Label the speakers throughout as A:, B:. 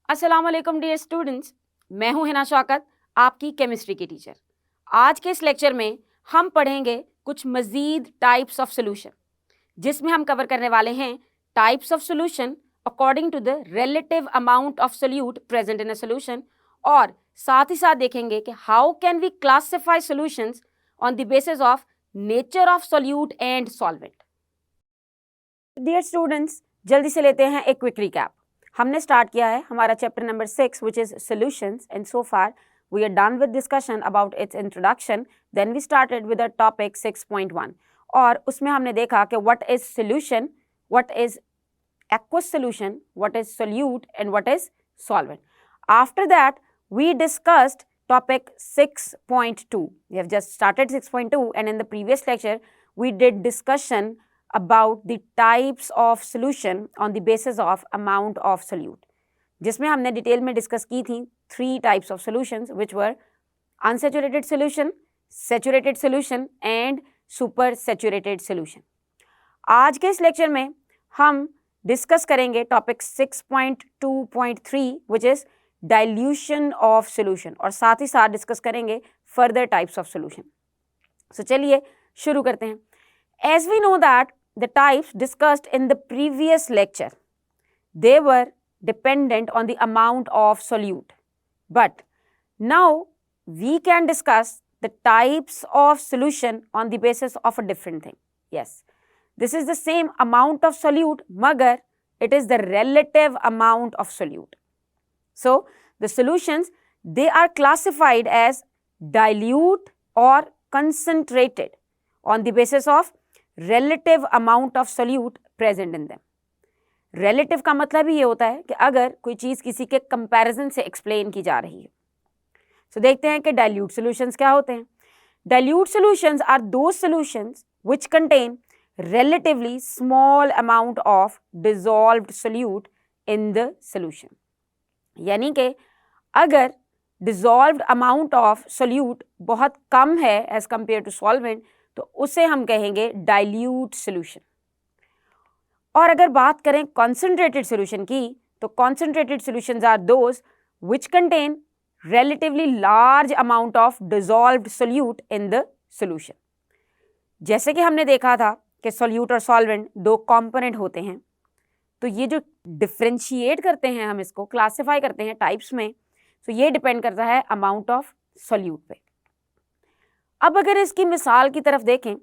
A: अस्सलाम वालेकुम dear students, मैं हूं हिना शौकत, आपकी केमिस्ट्री की टीचर। आज के इस लेक्चर में हम पढ़ेंगे कुछ मज़ीद टाइप्स ऑफ सॉल्यूशन, जिसमें हम कवर करने वाले हैं types of solution according to the relative amount of solute present in a solution, और साथ ही साथ देखेंगे कि how can we classify solutions on the basis of nature of solute and solvent. Dear students, जल्दी से लेते हैं एक क्विक रिकैप। हमने स्टार्ट किया है हमारा chapter number 6 which is solutions, and so far we are done with discussion about its introduction. Then we started with the topic 6.1 और उसमें हमने देखा कि what is solution, what is aqueous solution, what is solute and what is solvent. After that we discussed topic 6.2. We have just started 6.2 and in the previous lecture we did discussion about the types of solution on the basis of amount of solute, जिसमें हमने detail में discuss की थी 3 types of solutions which were unsaturated solution, saturated solution and super saturated solution. आज के इस lecture में हम डिस्कस करेंगे topic 6.2.3 which is dilution of solution, और साथ ही साथ डिस्कस करेंगे further types of solution. So चलिए शुरू करते हैं। As we know that the types discussed in the previous lecture they were dependent on the amount of solute, but now we can discuss the types of solution on the basis of a different thing. Yes, this is the same amount of solute, magar it is the relative amount of solute. So the solutions, they are classified as dilute or concentrated on the basis of relative amount of solute present in them. Relative का मतलब ही ये होता है कि अगर कोई चीज़ किसी के कंपैरिजन से एक्सप्लेन की जा रही है। सो देखते हैं कि डाइल्यूट सॉल्यूशंस क्या होते हैं। Dilute solutions are those solutions which contain relatively small amount of dissolved solute in the solution. यानी कि अगर डिसॉल्व्ड अमाउंट ऑफ सोल्यूट बहुत कम है एज कंपेयर टू सॉल्वेंट, तो उसे हम कहेंगे डाइल्यूट सॉल्यूशन। और अगर बात करें कॉन्सेंट्रेटेड सॉल्यूशन की, तो concentrated solutions are those which contain relatively large amount of dissolved solute in the solution. जैसे कि हमने देखा था कि सोल्यूट और सॉल्वेंट 2 कंपोनेंट होते हैं, तो ये जो डिफरेंशिएट करते हैं, हम इसको क्लासिफाई करते हैं टाइप्स में, तो ये डिपेंड करता है अमाउंट ऑफ सोल्यूट पे। अब अगर इसकी मिसाल की तरफ देखें,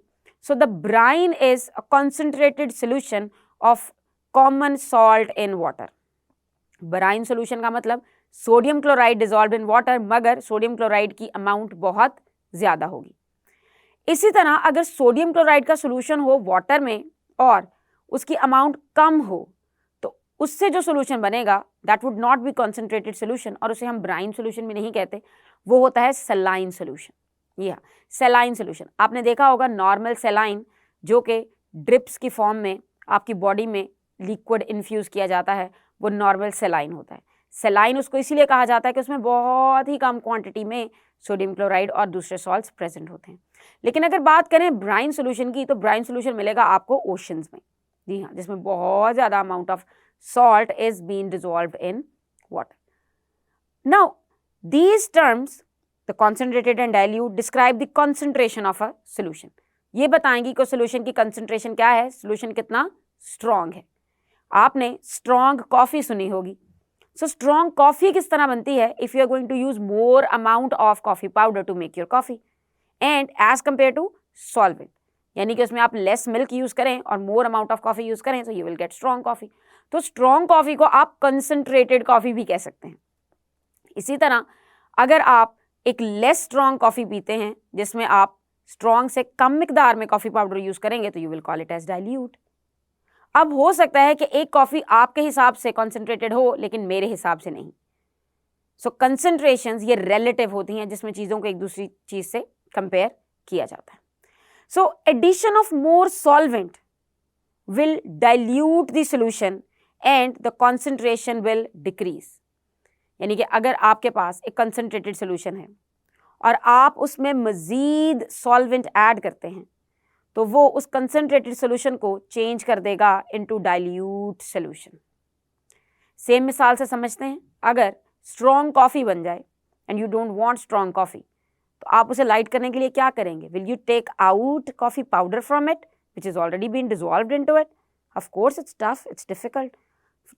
A: so the Bryan is a concentrated solution of common salt in water. Brine solution का मतलब sodium chloride dissolve in water, मगर सोडियम क्लोराइड की अमाउंट बहुत ज़्यादा होगी। इसी तरह अगर सोडियम क्लोराइड का सोल्यूशन हो वाटर में और उसकी अमाउंट कम हो, तो उससे जो सोल्यूशन बनेगा that would not be concentrated solution, और उसे हम ब्राइन सोल्यूशन भी नहीं कहते, वो होता है सलाइन सोल्यूशन। या सलाइन सोल्यूशन आपने देखा होगा, नॉर्मल सलाइन जो कि ड्रिप्स की फॉर्म में आपकी बॉडी में लिक्विड इन्फ्यूज़ किया जाता है, वो नॉर्मल सलाइन होता है। सलाइन उसको इसीलिए कहा जाता है कि उसमें बहुत ही कम क्वांटिटी में सोडियम क्लोराइड और दूसरे सॉल्ट्स प्रेजेंट होते हैं। लेकिन अगर बात करें ब्राइन सोल्यूशन की, तो ब्राइन सोल्यूशन मिलेगा आपको ओशंस में, जी हाँ, जिसमें बहुत ज़्यादा amount of salt is being dissolved in water. Now these terms, the concentrated and dilute, describe the concentration of a solution. ये बताएंगी कि सोल्यूशन की कंसंट्रेशन क्या है, सोल्यूशन कितना स्ट्रॉन्ग है। आपने स्ट्रॉन्ग कॉफ़ी सुनी होगी। सो स्ट्रॉन्ग कॉफ़ी किस तरह बनती है? If you are going to use more amount of coffee powder to make your coffee and as compare to solvent, यानी कि उसमें आप लेस मिल्क यूज़ करें और more amount of coffee use करें, तो you will get strong coffee. तो strong coffee को आप कंसनट्रेटेड कॉफ़ी भी कह सकते हैं। इसी तरह अगर आप एक लेस स्ट्रॉन्ग कॉफ़ी पीते हैं जिसमें आप स्ट्रॉन्ग से कम मिकदार में कॉफ़ी पाउडर यूज़ करेंगे, तो you will call it as dilute. अब हो सकता है कि एक कॉफ़ी आपके हिसाब से कॉन्सेंट्रेटेड हो लेकिन मेरे हिसाब से नहीं। सो कंसंट्रेशंस ये रिलेटिव होती हैं, जिसमें चीज़ों को एक दूसरी चीज़ से कंपेयर किया जाता है। So addition of more solvent will dilute the solution and the concentration will decrease. यानी कि अगर आपके पास एक कंसंट्रेटेड सॉल्यूशन है और आप उसमें मज़ीद सॉल्वेंट ऐड करते हैं, तो वो उस कंसंट्रेटेड सॉल्यूशन को चेंज कर देगा इनटू डाइल्यूट सॉल्यूशन। सेम मिसाल से समझते हैं, अगर स्ट्रॉन्ग कॉफ़ी बन जाए and you don't want strong coffee, तो आप उसे लाइट करने के लिए क्या करेंगे? Will you take out coffee powder from it which is already been dissolved into it? Of course it's tough, it's difficult.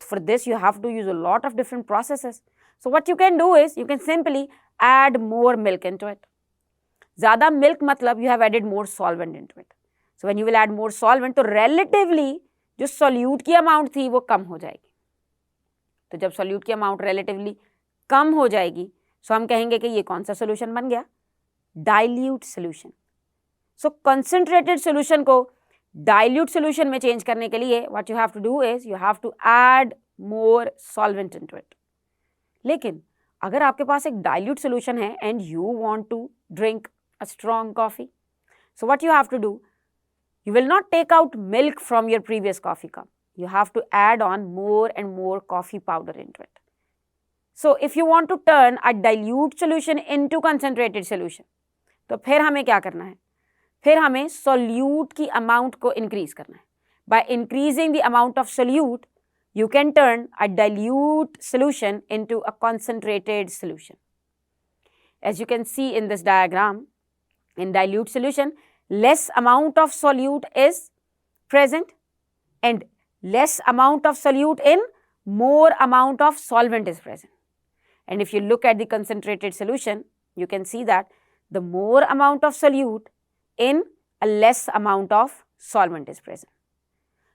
A: For this you have to use a lot of different processes. So what you can do is you can simply add more milk into it. ज़्यादा milk मतलब you have added more solvent into it. So when you will add more solvent, तो relatively जो solute की amount थी वो कम हो जाएगी. तो जब solute की amount relatively कम हो जाएगी, so हम कहेंगे कि ये कौन सा solution बन गया? Dilute solution. So concentrated solution को dilute solution में change करने के लिए what you have to do is you have to add more solvent into it. लेकिन अगर आपके पास एक dilute solution है and you want to drink a strong coffee, so what you have to do, you will not take out milk from your previous coffee cup. You have to add on more and more coffee powder into it. So if you want to turn a dilute solution into concentrated solution, तो फिर हमें क्या करना है? फिर हमें solute की amount को increase करना है. By increasing the amount of solute, you can turn a dilute solution into a concentrated solution. As you can see in this diagram, in dilute solution, less amount of solute is present and less amount of solute in more amount of solvent is present. And if you look at the concentrated solution, you can see that the more amount of solute in a less amount of solvent is present.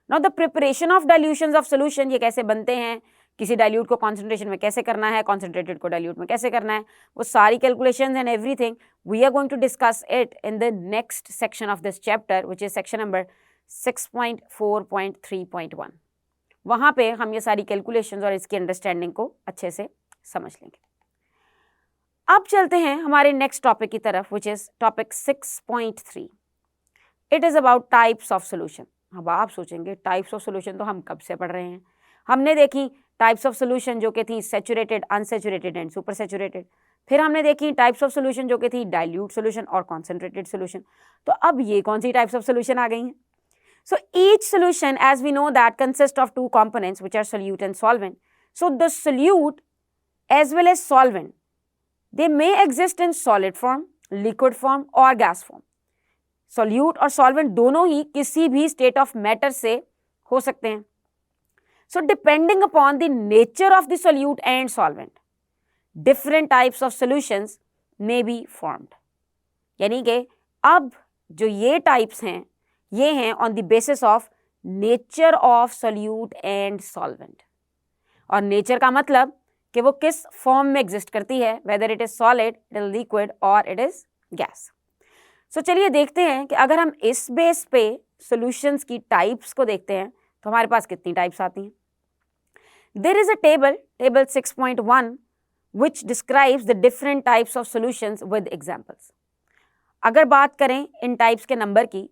A: Now the preparation of dilutions of solution, ये कैसे बनते हैं, किसी dilute को concentration में कैसे करना है, concentrated को dilute में कैसे करना है, वो सारी calculations and everything, we are going to discuss it in the next section of this chapter, which is section number 6.4.3.1. वहाँ पे हम ये सारी calculations और इसकी understanding को अच्छे से समझ लेंगे. अब चलते हैं हमारे नेक्स्ट टॉपिक की तरफ, which is topic 6.3. It is about types of solution. अब आप सोचेंगे टाइप्स ऑफ सोल्यूशन तो हम कब से पढ़ रहे हैं. हमने देखी टाइप्स ऑफ सोल्यूशन जो कि थी saturated, unsaturated and super saturated. फिर हमने देखी टाइप्स ऑफ सोल्यूशन जो कि थी डाइल्यूट सोल्यूशन और कॉन्सेंट्रेटेड सोल्यूशन. तो अब ये कौन सी टाइप्स ऑफ सोल्यूशन आ गई हैं? So each solution, as we know that, consist of two components which are solute and solvent. So the solute as well as solvent, they may exist in solid form, liquid form और gas form. Solute और solvent दोनों ही किसी भी state of matter से हो सकते हैं. So depending upon the nature of the solute and solvent, different types of solutions may be formed. यानी कि अब जो ये types हैं, ये हैं on the basis of nature of solute and solvent. और nature का मतलब कि वो किस फॉर्म में एग्जिस्ट करती है, whether it is solid, it is liquid और इट इज गैस. सो चलिए देखते हैं कि अगर हम इस बेस पे सॉल्यूशंस की टाइप्स को देखते हैं तो हमारे पास कितनी टाइप्स आती हैं. There is a table 6.1 which describes the different types of solutions with examples. अगर बात करें इन टाइप्स के नंबर की,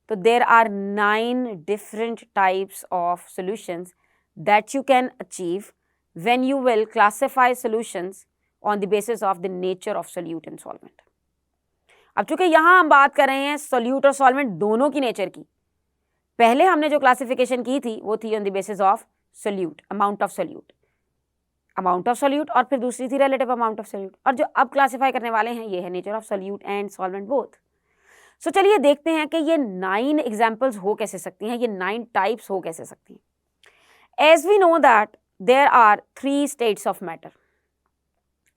A: तो there are 9 different types of solutions that you can achieve when you will classify solutions on the basis of the nature of solute and solvent. अब चूंकि यहाँ हम बात कर रहे हैं solute और solvent दोनों की नेचर की, पहले हमने जो क्लासिफिकेशन की थी वो थी on the basis of solute, amount of solute और फिर दूसरी थी relative amount of solute. और जो अब क्लासीफाई करने वाले हैं ये है nature of solute and solvent both. So चलिए देखते हैं कि ये 9 एग्जाम्पल्स हो कैसे सकती हैं, ये 9 टाइप्स हो कैसे सकती हैं. As we know that there are 3 states of matter,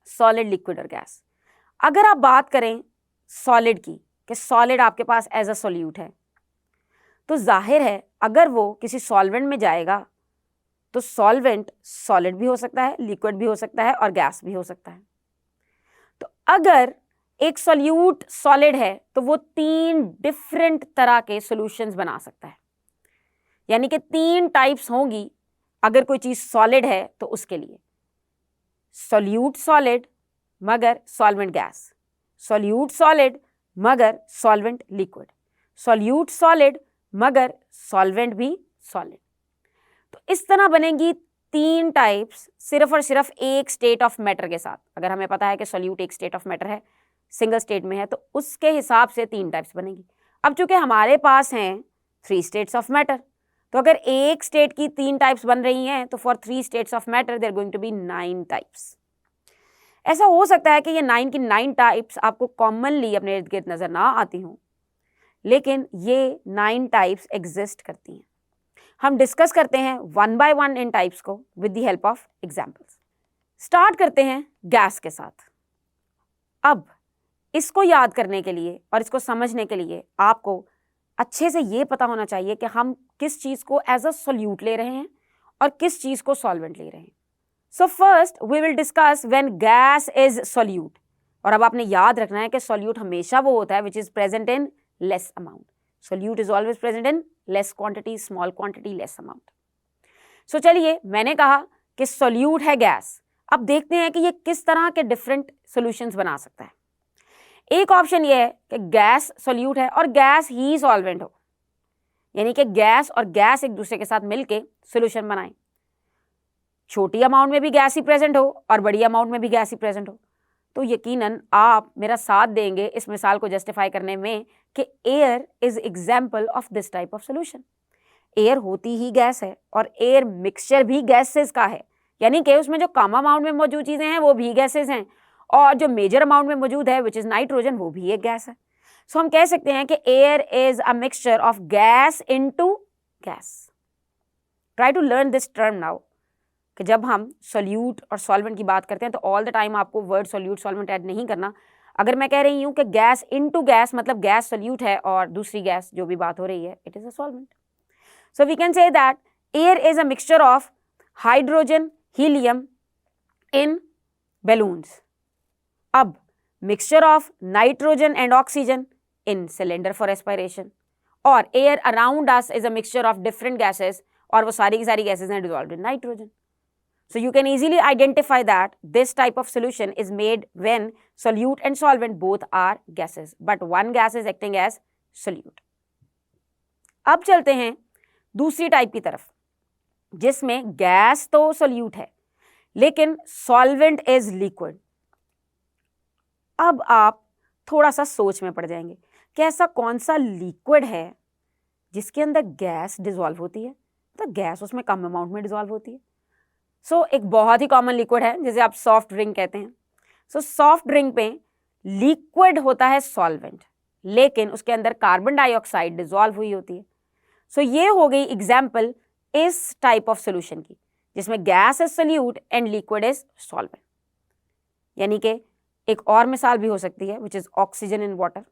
A: solid, liquid और gas. अगर आप बात करें solid की, कि solid आपके पास as a solute है, तो जाहिर है अगर वो किसी solvent में जाएगा तो solvent solid भी हो सकता है, liquid भी हो सकता है और gas भी हो सकता है. तो अगर एक solute solid है तो वो 3 डिफरेंट तरह के solutions बना सकता है. यानी कि 3 टाइप्स होंगी अगर कोई चीज सॉलिड है तो उसके लिए. सॉल्यूट सॉलिड मगर सॉल्वेंट गैस, सॉल्यूट सॉलिड मगर सॉल्वेंट लिक्विड, सॉल्यूट सॉलिड मगर सॉल्वेंट भी सॉलिड. तो इस तरह बनेगी 3 टाइप्स सिर्फ और सिर्फ एक स्टेट ऑफ मैटर के साथ. अगर हमें पता है कि सॉल्यूट एक स्टेट ऑफ मैटर है, सिंगल स्टेट में है, तो उसके हिसाब से 3 टाइप्स बनेगी. अब चूंकि हमारे पास हैं 3 स्टेट्स ऑफ मैटर, तो अगर एक स्टेट की 3 टाइप्स बन रही हैं तो for 3 states of matter they're going to be 9 types. ऐसा हो सकता है कि ये 9 की 9 टाइप्स आपको कॉमनली अपने इर्द गिर्द नजर ना आती हों, लेकिन ये 9 टाइप्स एग्जिस्ट करती हैं। हम डिस्कस करते हैं one by one in types को with the help of examples. Start करते हैं गैस के साथ। अब इसको याद करने के लिए और इसको समझने के लिए आपको अच्छे से ये पता होना चाहिए कि हम किस चीज़ को एज अ सोल्यूट ले रहे हैं और किस चीज़ को सॉल्वेंट ले रहे हैं। So first we will discuss when gas is solute. और अब आपने याद रखना है कि सोल्यूट हमेशा वो होता है which is present in less amount. Solute is always present in less quantity, small quantity, less amount. So चलिए, मैंने कहा कि सोल्यूट है गैस। अब देखते हैं कि ये किस तरह के डिफरेंट सॉल्यूशंस बना सकता है। एक ऑप्शन ये है कि गैस सोल्यूट है और गैस ही सॉल्वेंट हो, यानी कि गैस और गैस एक दूसरे के साथ मिलके सॉल्यूशन बनाएं। छोटी अमाउंट में भी गैस ही प्रेजेंट हो और बड़ी अमाउंट में भी गैस ही प्रेजेंट हो। तो यकीनन आप मेरा साथ देंगे इस मिसाल को जस्टिफाई करने में कि air is example of this type of solution. Air होती ही गैस है और एयर मिक्सचर भी गैसेस का है, यानी कि उसमें जो कम अमाउंट में मौजूद चीज़ें हैं वो भी गैसेस हैं और जो मेजर अमाउंट में मौजूद है विच इज़ नाइट्रोजन वो भी एक गैस है। सो हम कह सकते हैं कि air is a mixture of gas into gas. Try to learn this term now कि जब हम सोल्यूट और सॉल्वेंट की बात करते हैं तो ऑल द टाइम आपको वर्ड सोल्यूट सॉल्वेंट ऐड नहीं करना। अगर मैं कह रही हूँ कि गैस इनटू गैस मतलब गैस सोल्यूट है और दूसरी गैस जो भी बात हो रही है it is a solvent. So we can say that air is a mixture of hydrogen, helium in balloons. अब mixture of nitrogen and oxygen in cylinder for respiration. और air around us is a mixture of different gases और वो सारी की सारी gases हैं dissolved in nitrogen. So you can easily identify that this type of solution is made when solute and solvent both are gases, but one gas is acting as solute. अब चलते हैं दूसरी टाइप की तरफ जिसमें gas तो solute है लेकिन सॉल्वेंट इज लिक्विड। अब आप थोड़ा सा सोच में पड़ जाएंगे कि ऐसा कौन सा लिक्विड है जिसके अंदर गैस डिसॉल्व होती है, तो गैस उसमें कम अमाउंट में डिसॉल्व होती है। सो एक बहुत ही कॉमन लिक्विड है जिसे आप सॉफ्ट ड्रिंक कहते हैं। सो सॉफ्ट ड्रिंक पे लिक्विड होता है सॉल्वेंट, लेकिन उसके अंदर कार्बन डाइऑक्साइड डिसॉल्व हुई होती है। सो ये हो गई एग्जाम्पल इस टाइप ऑफ सोल्यूशन की जिसमें gas is solute and liquid is solvent. यानी कि एक और मिसाल भी हो सकती है which is oxygen in water.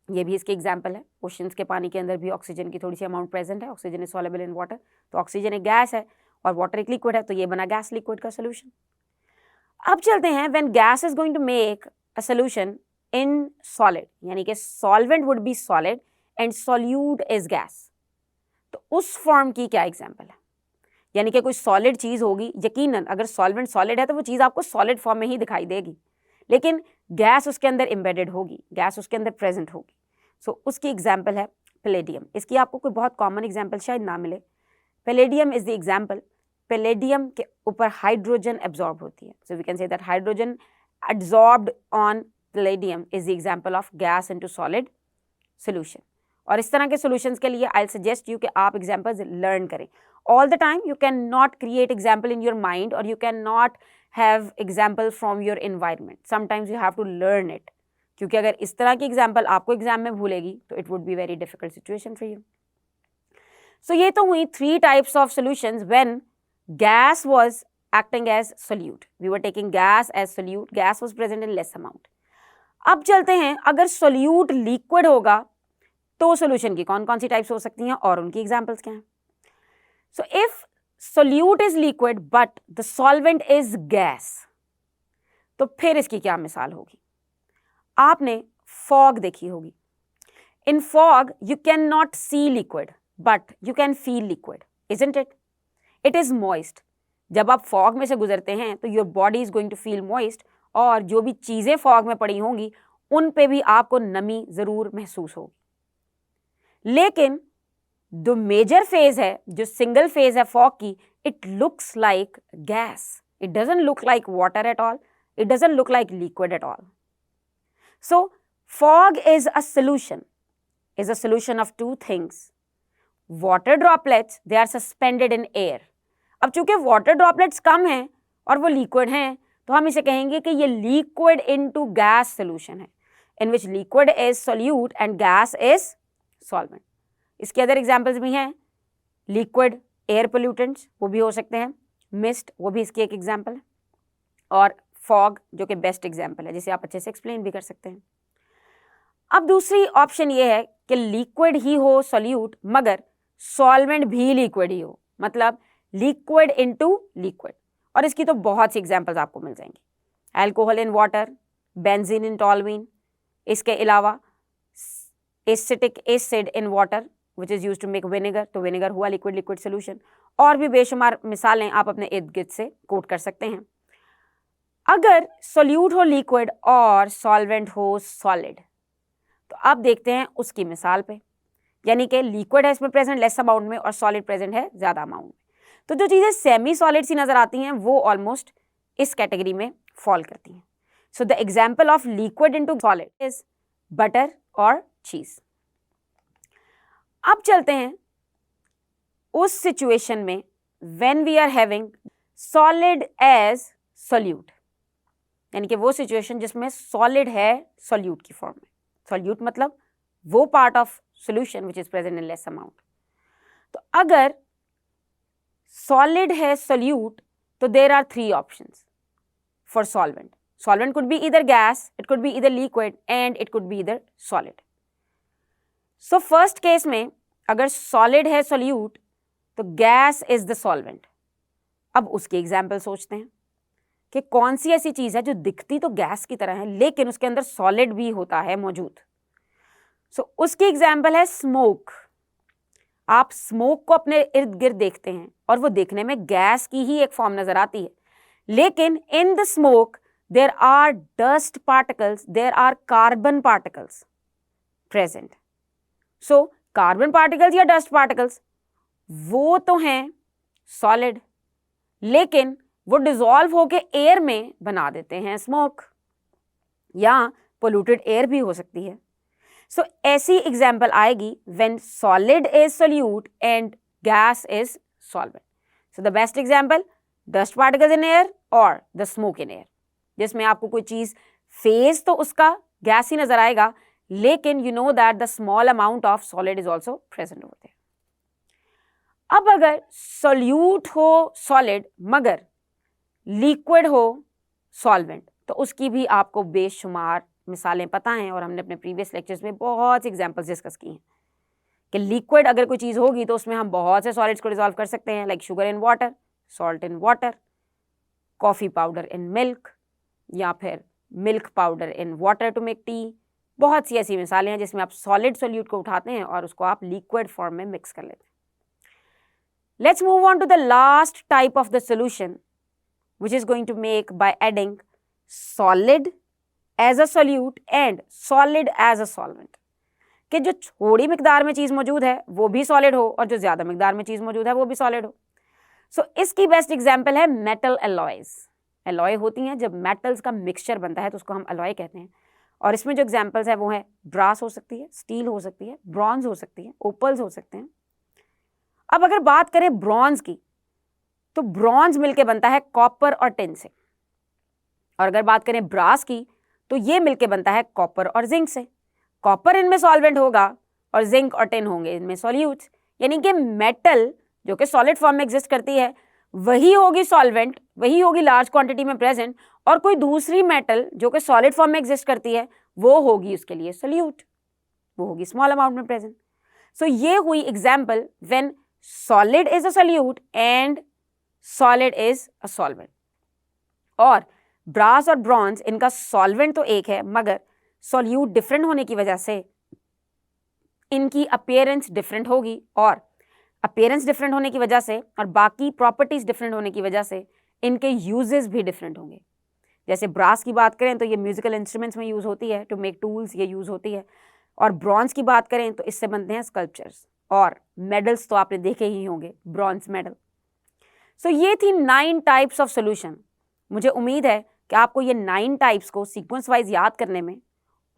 A: ये भी इसके एग्जाम्पल है। ओशंस के पानी के अंदर भी ऑक्सीजन की थोड़ी सी अमाउंट प्रेजेंट है। Oxygen is soluble in water, तो ऑक्सीजन एक गैस है और वाटर एक लिक्विड है, तो ये बना गैस लिक्विड का सोल्यूशन। अब चलते हैं when gas is going to make a solution in solid, यानी कि solvent would be solid and solute is gas, तो उस फॉर्म की क्या एग्जाम्पल है। यानी कि कोई सॉलिड चीज होगी, यकीनन अगर सॉल्वेंट सॉलिड है तो वो चीज आपको सॉलिड फॉर्म में ही दिखाई देगी, लेकिन गैस उसके अंदर एम्बेडेड होगी, गैस उसके अंदर प्रेजेंट होगी। सो उसकी एग्जाम्पल है पैलेडियम। इसकी आपको कोई बहुत कॉमन एग्जाम्पल शायद ना मिले। Palladium is the example. Palladium के ऊपर हाइड्रोजन एब्जॉर्ब होती है, so we can say that hydrogen absorbed on palladium is the example of gas into solid solution. और इस तरह के सॉल्यूशंस के लिए आई विल सजेस्ट यू कि आप एग्जाम्पल्स लर्न करें all the time. You can not create example in your mind और you can not have example from your environment. Sometimes you have to learn it, क्योंकि अगर इस तरह की example आपको एग्जाम में भूलेगी तो it would be very difficult situation for you. So ये तो हुई 3 types of solutions when gas was acting as solute. We were taking gas as solute, gas was present in less amount. अब चलते हैं अगर सोल्यूट लिक्विड होगा तो solution की कौन कौन सी टाइप्स हो सकती हैं और उनकी एग्जांपल्स क्या हैं। So if solute is liquid but the solvent is gas, तो फिर इसकी क्या मिसाल होगी। आपने फॉग देखी होगी। In fog you can not see liquid but you can feel liquid, isn't it. It is moist. जब आप फॉग में से गुजरते हैं तो your body is going to feel moist और जो भी चीजें फॉग में पड़ी होंगी उन पे भी आपको नमी जरूर महसूस होगी। लेकिन जो मेजर फेज है, जो सिंगल फेज है फॉग की, it looks like gas, it doesn't look like water at all, it doesn't look like liquid at all. So fog is a solution of two things. Water droplets they are suspended in air. अब चूंकि water droplets कम हैं और वो liquid हैं, तो हम इसे कहेंगे कि ये लिक्विड इनटू गैस सोल्यूशन है, in which liquid is solute and gas is solvent. इसके अदर एग्जाम्पल्स भी हैं, लिक्विड एयर पोल्यूटेंट्स वो भी हो सकते हैं, मिस्ट वो भी इसकी एक एग्जाम्पल है, और फॉग जो कि बेस्ट एग्जाम्पल है जिसे आप अच्छे से एक्सप्लेन भी कर सकते हैं। अब दूसरी ऑप्शन ये है कि लिक्विड ही हो सोल्यूट मगर सॉल्वेंट भी लिक्विड ही हो, मतलब लिक्विड इनटू लिक्विड, और इसकी तो बहुत सी एग्जांपल्स आपको मिल जाएंगी। Alcohol in water, benzene in toluene, इसके अलावा acetic acid in water which is use to make vinegar, तो विनेगर हुआ लिक्विड लिक्विड सोल्यूशन, और भी बेशुमार मिसालें आप अपने इर्द गिर्द से कोट कर सकते हैं। अगर सोल्यूट हो लिक्विड और सॉल्वेंट हो सॉलिड, तो आप देखते हैं उसकी मिसाल पे, यानी कि लिक्विड है इसमें प्रेजेंट लेस अमाउंट में और सॉलिड प्रेजेंट है ज़्यादा अमाउंट में, तो जो चीज़ें सेमी सॉलिड सी नज़र आती हैं वो ऑलमोस्ट इस कैटेगरी में फॉल करती हैं। So the example of liquid into solid is butter और चीज़। अब चलते हैं उस सिचुएशन में when we are having solid as solute, यानी कि वो सिचुएशन जिसमें सॉलिड है सोल्यूट की फॉर्म में। सोल्यूट मतलब वो part of solution which is present in less amount. तो अगर सॉलिड है सोल्यूट, तो there are three options for solvent. Solvent could be either gas, it could be either liquid and it could be either solid. So first case में अगर solid है solute तो gas is the solvent. अब उसकी example सोचते हैं कि कौन सी ऐसी चीज है जो दिखती तो गैस की तरह है लेकिन उसके अंदर सॉलिड भी होता है मौजूद। सो उसकी एग्जाम्पल है स्मोक। आप स्मोक को अपने इर्द गिर्द देखते हैं और वो देखने में गैस की ही एक फॉर्म नजर आती है, लेकिन in the smoke there are dust particles, there are carbon particles present. So carbon particles या डस्ट पार्टिकल्स वो तो हैं सॉलिड, लेकिन वो डिसॉल्व होके एयर में बना देते हैं स्मोक, या पोल्यूटेड एयर भी हो सकती है। सो ऐसी एग्जाम्पल आएगी when solid is solute and gas is solvent. So the best example dust particles in air और द स्मोक इन एयर, जिसमें आपको कोई चीज फेज तो उसका गैस ही नजर आएगा, लेकिन you know that the small amount of solid is also present over there. अब अगर सोल्यूट हो सॉलिड मगर लिक्विड हो सॉल्वेंट, तो उसकी भी आपको बेशुमार मिसालें पता हैं और हमने अपने प्रीवियस लेक्चर्स में बहुत सी एग्जांपल्स डिस्कस की हैं कि लिक्विड अगर कोई चीज़ होगी तो उसमें हम बहुत से सॉलिड्स को डिसॉल्व कर सकते हैं, like sugar in water, salt in water, coffee powder in milk, या फिर milk powder in water to make tea. बहुत सी ऐसी मिसालें हैं जिसमें आप सॉलिड सोल्यूट को उठाते हैं और उसको आप लिक्विड फॉर्म में मिक्स कर लेते हैं। Let's move on to the last type of the solution, which is going to make by adding solid as a solute and solid as a solvent. कि जो थोड़ी मिकदार में चीज़ मौजूद है वो भी सॉलिड हो और जो ज़्यादा मिकदार में चीज़ मौजूद है वो भी सॉलिड हो। सो इसकी बेस्ट एग्जाम्पल है मेटल एलॉयज। एलॉय होती हैं जब मेटल्स का मिक्सचर बनता है तो उसको हम एलॉय कहते हैं, और इसमें जो एग्जाम्पल्स है वो है ब्रास हो सकती है, स्टील हो सकती है, ब्रॉन्ज हो सकती है, ओपल्स हो सकते हैं। अब अगर बात करें ब्रॉन्ज की, तो ब्रॉन्ज मिलके बनता है कॉपर और टिन से, और अगर बात करें ब्रास की तो ये मिलके बनता है कॉपर और जिंक से। कॉपर इनमें सॉल्वेंट होगा और जिंक और टिन होंगे इनमें सॉल्यूट्स, यानी कि मेटल जो कि सॉलिड फॉर्म में एग्जिस्ट करती है वही होगी सॉल्वेंट, वही होगी लार्ज क्वांटिटी में प्रेजेंट, और कोई दूसरी मेटल जो कि सॉलिड फॉर्म में एग्जिस्ट करती है वो होगी उसके लिए सोल्यूट, वो होगी स्मॉल अमाउंट में प्रेजेंट। सो ये हुई example when solid is a solute and solid is a solvent। और ब्रास और ब्रॉन्ज इनका सॉल्वेंट तो एक है मगर सॉल्यूट डिफरेंट होने की वजह से इनकी अपीयरेंस डिफरेंट होगी, और अपीयरेंस डिफरेंट होने की वजह से और बाकी प्रॉपर्टीज डिफरेंट होने की वजह से इनके यूजेस भी डिफरेंट होंगे। जैसे ब्रास की बात करें तो ये म्यूजिकल इंस्ट्रूमेंट्स में यूज होती है, टू मेक टूल्स ये यूज होती है, और ब्रॉन्ज की बात करें तो इससे बनते हैं स्कल्पचर्स, और मेडल्स तो आपने देखे ही होंगे, ब्रॉन्ज मेडल। सो ये थी 9 टाइप्स ऑफ सोल्यूशन। मुझे उम्मीद है कि आपको ये 9 टाइप्स को सीक्वेंस वाइज याद करने में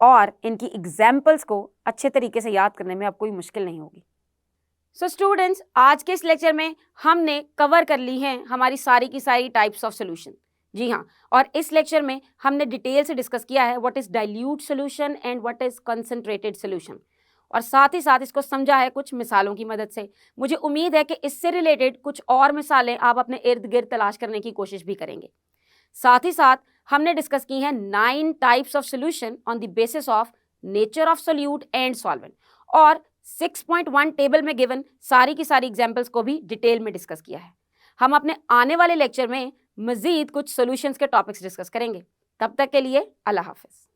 A: और इनकी एग्जाम्पल्स को अच्छे तरीके से याद करने में आपको कोई मुश्किल नहीं होगी। सो स्टूडेंट्स, आज के इस लेक्चर में हमने कवर कर ली हैं हमारी सारी की सारी टाइप्स ऑफ सोल्यूशन। जी हाँ, और इस लेक्चर में हमने डिटेल से डिस्कस किया है what is dilute solution and what is concentrated solution, और साथ ही साथ इसको समझा है कुछ मिसालों की मदद से। मुझे उम्मीद है कि इससे रिलेटेड कुछ और मिसालें आप अपने इर्द गिर्द तलाश करने की कोशिश भी करेंगे। साथ ही साथ हमने डिस्कस की हैं 9 types of solution on the basis of nature of solute and solvent, और 6.1 टेबल में गिवन सारी की सारी एग्जाम्पल्स को भी डिटेल में डिस्कस किया है। हम अपने आने वाले लेक्चर में मजीद कुछ सॉल्यूशंस के टॉपिक्स डिस्कस करेंगे। तब तक के लिए अल्लाह हाफिज।